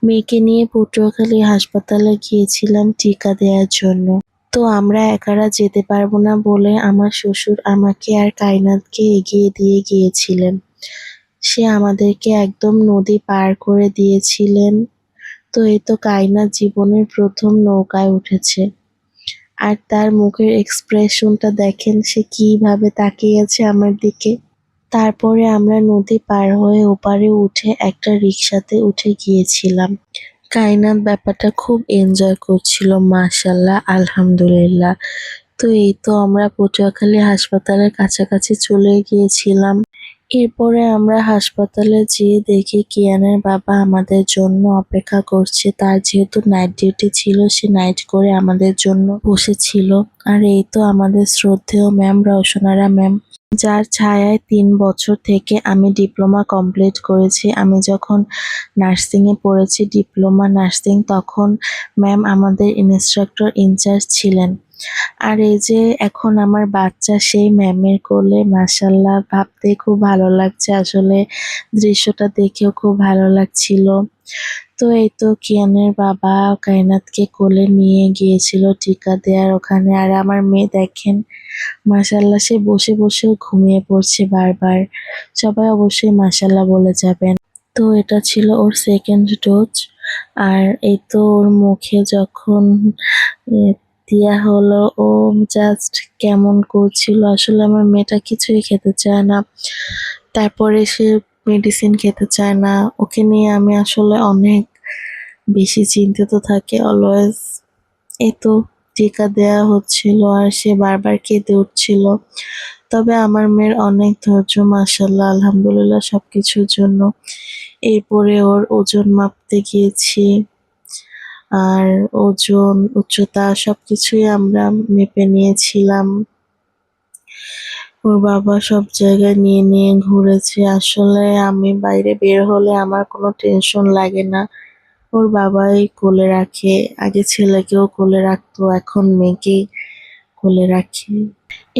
মেয়েকে নিয়ে পটুয়াখালী হাসপাতালে গিয়েছিলাম টিকা দেওয়ার জন্য। তো আমরা একারা যেতে পারবো না বলে আমার শ্বশুর আমাকে আর কায়নাতকে এগিয়ে দিয়ে গিয়েছিলেন। সে আমাদেরকে একদম নদী পার করে দিয়েছিলেন। তো এই তো কায়নাত জীবনের প্রথম নৌকায় উঠেছে। আর তার মুখের এক্সপ্রেশনটা দেখেন, সে কিভাবে তাকিয়ে আছে আমার দিকে। তারপরে আমরা নদী পার হয়ে ওপারে উঠে একটা রিক্সাতে উঠে গিয়েছিলাম। কায়নাত ব্যাপারটা খুব এনজয় করছিল, মাশাআল্লাহ, আলহামদুলিল্লাহ। তো এই তো আমরা পটুয়াখালী হাসপাতালের কাছাকাছি চলে গিয়েছিলাম। এরপরে আমরা হাসপাতালে যেয়ে দেখি কিয়ানের বাবা আমাদের জন্য অপেক্ষা করছে। তার যেহেতু নাইট ডিউটি ছিল, সে নাইট করে আমাদের জন্য বসেছিল। আর এই তো আমাদের শ্রদ্ধেয় ম্যাম রওশনারা ম্যাম, যার ছায়ায় ৩ বছর থেকে আমি ডিপ্লোমা কমপ্লিট করেছি। আমি যখন নার্সিংয়ে পড়েছি, ডিপ্লোমা নার্সিং, তখন ম্যাম আমাদের ইনস্ট্রাক্টর ইনচার্জ ছিলেন। আর এই যে এখন আমার বাচ্চা সেই ম্যামের কোলে, মাশাআল্লাহ, ভাবতে খুব ভালো লাগছে। আসলে দৃশ্যটা দেখেও খুব ভালো লাগছিল। তো এই তো কিয়ানের বাবা কায়নাতকে কোলে নিয়ে গিয়েছিল টিকা দেওয়ার ওখানে। আর আমার মেয়ে দেখেন, মাশাআল্লাহ, সে বসে বসেও ঘুমিয়ে পড়ছে বারবার। সবাই অবশ্যই মাশাআল্লাহ বলে যাবেন। তো এটা ছিল ওর সেকেন্ড ডোজ। আর এই তো ওর মুখে যখন দেয়া হলো, ও জাস্ট কেমন করছিল। আসলে আমার মেয়েটা কিছুই খেতে চায় না। তারপরে সে মেডিসিন খেতে চায় না। ওকে নিয়ে আমি আসলে অনেক বেশি চিন্তিত থাকি অলওয়েজ। এই তো টিকা দেয়া হচ্ছিল আর সে বারবার কেঁদে উঠছিল। তবে আমার মেয়ের অনেক ধৈর্য, মাশাআল্লাহ, আলহামদুলিল্লাহ, সবকিছুর জন্য। এরপরে ওর ওজন মাপতে গিয়েছি। আর ওজন, উচ্চতা সবকিছুই আমরা মেপে নিয়েছিলাম। ওর বাবা সব জায়গায় নিয়ে নিয়ে ঘুরেছে। আসলে আমি বাইরে বের হলে আমার কোনো টেনশন লাগে না। ওর বাবাই কোলে রাখে। আগে ছেলেকেও কোলে রাখতো, এখন মেয়েকেই কোলে রাখে।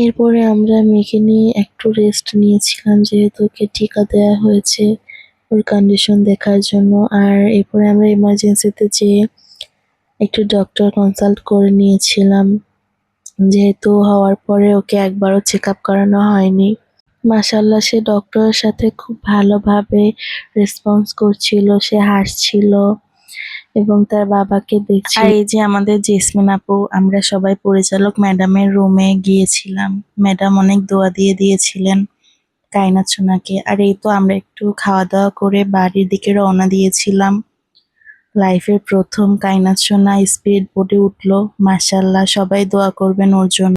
এরপরে আমরা মেয়েকে নিয়ে একটু রেস্ট নিয়েছিলাম, যেহেতু ওকে টিকা দেওয়া হয়েছে, ওর কন্ডিশন দেখার জন্য। আর এরপরে আমরা ইমার্জেন্সিতে যেয়ে একটু ডক্টর কনসাল্ট করে নিয়েছিলাম, যেহেতু হওয়ার পরে ওকে একবারও চেক আপ করানো হয়নি। মাশাআল্লাহ, সে ডক্টরের সাথে খুব ভালোভাবে রেসপন্স করছিল, সে হাসছিল এবং তার বাবাকে দেখছিল। আর এই যে আমাদের জেসমিন আপু, আমরা সবাই পরিচালক ম্যাডামের রুমে গিয়েছিলাম। ম্যাডাম অনেক দোয়া দিয়ে দিয়েছিলেন কায়নাত সোনাকে। আর এই তো আমরা একটু খাওয়া দাওয়া করে বাড়ির দিকে রওনা দিয়েছিলাম। লাইফের প্রথম কায়নাত সোনা স্পিড বোটে উঠলো, মাশাআল্লাহ, সবাই দোয়া করবেন ওর জন্য।